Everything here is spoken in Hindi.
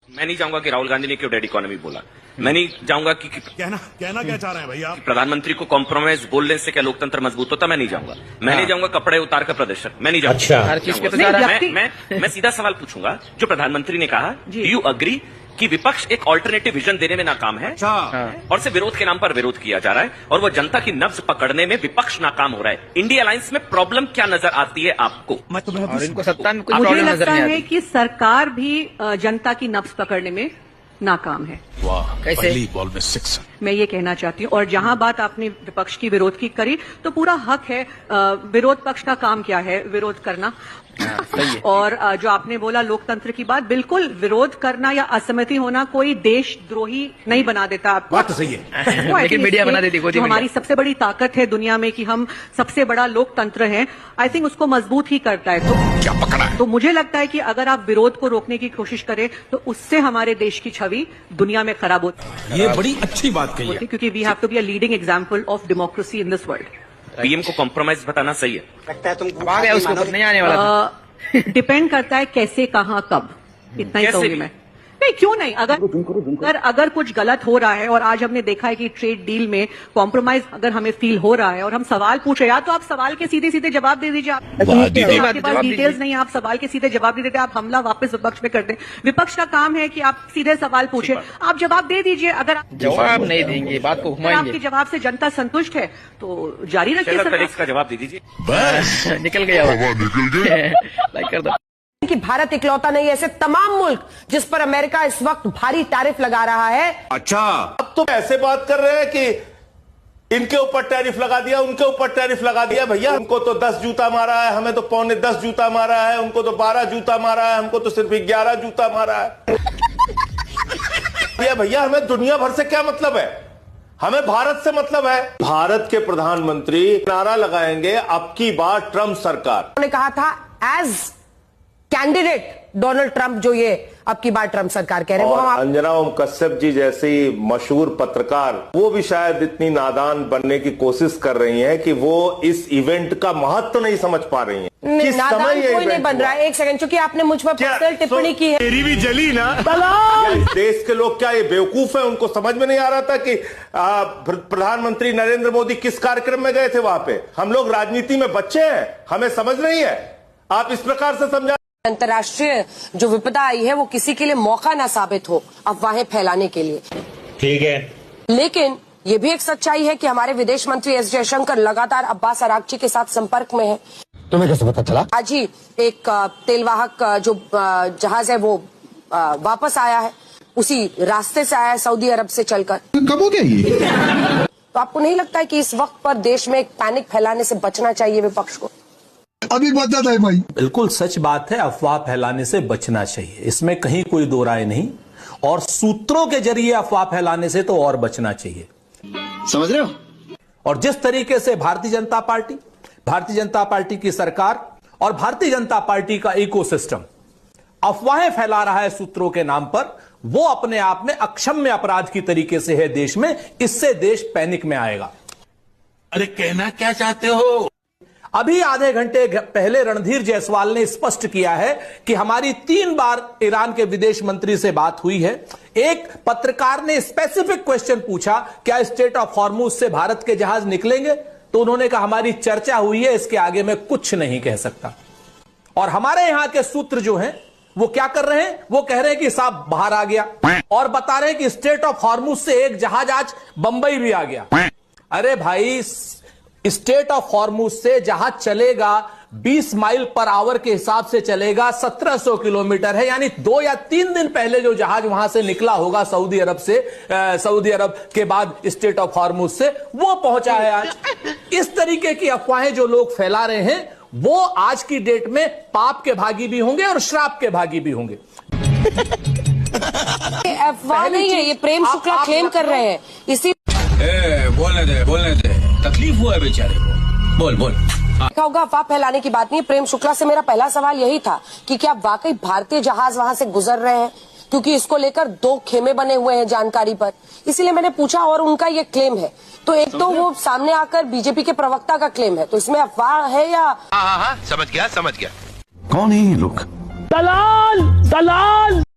मैं नहीं चाहूंगा कि राहुल गांधी ने क्यों डेड इकोनॉमी बोला। मैं नहीं चाहूंगा कि कहना क्या चाह रहे हैं भैया? प्रधानमंत्री को कॉम्प्रोमाइज बोलने से क्या लोकतंत्र मजबूत होता? मैं नहीं जाऊंगा। मैं नहीं जाऊंगा कपड़े उतार कर प्रदर्शन। मैं नहीं जाऊंगा। अच्छा, हर चीज पे तो जा रहा है। मैं सीधा सवाल पूछूंगा। जो प्रधानमंत्री ने कहा, डू यू अग्री कि विपक्ष एक ऑल्टरनेटिव विजन देने में नाकाम है और सिर्फ विरोध के नाम पर विरोध किया जा रहा है और वो जनता की नब्ज पकड़ने में विपक्ष नाकाम हो रहा है। इंडिया अलायंस में प्रॉब्लम क्या नजर आती है आपको? और इनको सत्ता में कुछ मुझे प्रॉब्लम नजर लगता नहीं है आती। कि सरकार भी जनता की नब्ज पकड़ने में नाकाम है। कैसे? पहली बॉल में 6। मैं ये कहना चाहती हूँ। और जहां बात आपने विपक्ष की विरोध की करी, तो पूरा हक है। विरोध पक्ष का काम क्या है? विरोध करना। सही है। और जो आपने बोला लोकतंत्र की बात, बिल्कुल विरोध करना या असहमति होना कोई देशद्रोही नहीं बना देता आपको। बात तो सही है। लेकिन मीडिया बना देती, जो हमारी सबसे बड़ी ताकत है दुनिया में कि हम सबसे बड़ा लोकतंत्र है, आई थिंक उसको मजबूत ही करता है। तो क्या पकड़ा है? तो मुझे लगता है कि अगर आप विरोध को रोकने की कोशिश करें तो उससे हमारे देश की छवि दुनिया में खराब होती है। ये बड़ी अच्छी बात कही है। क्योंकि we have to be a leading example of democracy in this world. PM को कॉम्प्रोमाइज बताना सही है। अब आ गया, उसको नहीं आने वाला था। डिपेंड करता है कैसे, कहां, कब। इतना ही कैसे कहूंगी भी? मैं। नहीं, क्यों नहीं? अगर कुछ गलत हो रहा है, और आज हमने देखा है कि ट्रेड डील में कॉम्प्रोमाइज अगर हमें फील हो रहा है और हम सवाल पूछ रहे हैं, या तो आप सवाल के सीधे सीधे जवाब दे दीजिए। आपके पास डिटेल्स नहीं है, आप सवाल के सीधे जवाब दे देते, आप हमला वापस विपक्ष पे करते हैं। विपक्ष का काम है कि आप सीधे सवाल पूछे, आप जवाब दे दीजिए। अगर जवाब नहीं देंगे, बात को घुमाएंगे। आपके जवाब से जनता संतुष्ट है तो जारी रखिए। फेलिक्स का जवाब दे दीजिए। बस निकल गया लाइक कर दो। कि भारत इकलौता नहीं है, ऐसे तमाम मुल्क जिस पर अमेरिका इस वक्त भारी टैरिफ लगा रहा है। अच्छा, अब तो ऐसे बात कर रहे हैं कि इनके ऊपर टैरिफ लगा दिया, उनके ऊपर टैरिफ लगा दिया। भैया उनको तो 10 जूता मारा है, हमें तो 9.25 जूता मारा है, उनको तो 12 जूता मारा है, हमको तो सिर्फ 11 जूता मारा है। भैया हमें दुनिया भर से क्या मतलब है? हमें भारत से मतलब है। भारत के प्रधानमंत्री नारा लगाएंगे, अब की बार ट्रंप सरकार। उन्होंने कहा था एज कैंडिडेट डोनाल्ड ट्रंप, जो ये अब की बार ट्रंप सरकार कह रहे हैं, वो हम अंजना ओम कश्यप जी जैसी मशहूर पत्रकार, वो भी शायद इतनी नादान बनने की कोशिश कर रही हैं कि वो इस इवेंट का महत्व नहीं समझ पा रही हैं। किस नादान समय ये कोई नहीं इवेंट बन रहा है। एक सेकंड, क्योंकि आपने मुझ पर पर्सनल टिप्पणी की है। तेरी भी जली ना। इस देश के लोग क्या ये बेवकूफ है? उनको समझ में नहीं आ रहा था कि प्रधानमंत्री नरेंद्र मोदी किस कार्यक्रम में गए थे वहां पे? हम लोग राजनीति में बच्चे हैं, हमें समझ नहीं है। आप इस प्रकार से समझा। अंतर्राष्ट्रीय जो विपदा आई है वो किसी के लिए मौका ना साबित हो अफवाहें फैलाने के लिए। ठीक है, लेकिन ये भी एक सच्चाई है कि हमारे विदेश मंत्री एस जयशंकर लगातार अब्बास अरागची के साथ संपर्क में है। तुम्हें कैसे पता चला? आज ही एक तेलवाहक जो जहाज है वो वापस आया है, उसी रास्ते से आया है, सऊदी अरब से चलकर। कब हो गया ये? तो आपको नहीं लगता है कि इस वक्त पर देश में एक पैनिक फैलाने से बचना चाहिए विपक्ष को? अभी बता है भाई। बिल्कुल सच बात है, अफवाह फैलाने से बचना चाहिए, इसमें कहीं कोई दो राय नहीं। और सूत्रों के जरिए अफवाह फैलाने से तो और बचना चाहिए। समझ रहे हो? और जिस तरीके से भारतीय जनता पार्टी की सरकार और भारतीय जनता पार्टी का इकोसिस्टम अफवाहें फैला रहा है सूत्रों के नाम पर, वो अपने आप में अक्षम्य अपराध की तरीके से है देश में। इससे देश पैनिक में आएगा। अरे कहना क्या चाहते हो? अभी आधे घंटे पहले रणधीर जायसवाल ने स्पष्ट किया है कि हमारी 3 बार ईरान के विदेश मंत्री से बात हुई है। एक पत्रकार ने स्पेसिफिक क्वेश्चन पूछा, क्या स्ट्रेट ऑफ हॉर्मुज से भारत के जहाज निकलेंगे? तो उन्होंने कहा हमारी चर्चा हुई है, इसके आगे मैं कुछ नहीं कह सकता। और हमारे यहां के सूत्र जो हैं वो क्या कर रहे हैं? वो कह रहे हैं कि साहब बाहर आ गया, और बता रहे हैं कि स्ट्रेट ऑफ हॉर्मुज से एक जहाज आज बंबई भी आ गया। अरे भाई, स्ट्रेट ऑफ हॉर्मुज से जहाज चलेगा 20 माइल पर आवर के हिसाब से चलेगा, 1700 किलोमीटर है। यानी 2 या 3 दिन पहले जो जहाज वहां से निकला होगा सऊदी अरब से, सऊदी अरब के बाद स्ट्रेट ऑफ हॉर्मुज से, वो पहुंचा है आज। इस तरीके की अफवाहें जो लोग फैला रहे हैं वो आज की डेट में पाप के भागी भी होंगे और श्राप के भागी भी होंगे। अफवाह नहीं है, ये प्रेम शुक्ला क्लेम कर रहे हैं। इसी बोलने दे, तकलीफ हुआ है बेचारे को। बोल देखा होगा, अफवाह फैलाने की बात नहीं है। प्रेम शुक्ला से मेरा पहला सवाल यही था कि क्या वाकई भारतीय जहाज वहां से गुजर रहे हैं, क्योंकि इसको लेकर 2 खेमे बने हुए हैं जानकारी पर, इसीलिए मैंने पूछा। और उनका ये क्लेम है, तो एक तो वो सामने आकर बीजेपी के प्रवक्ता का क्लेम है, तो इसमें अफवाह है या? हाँ, समझ गया। कौन है ये लोग? दलाल।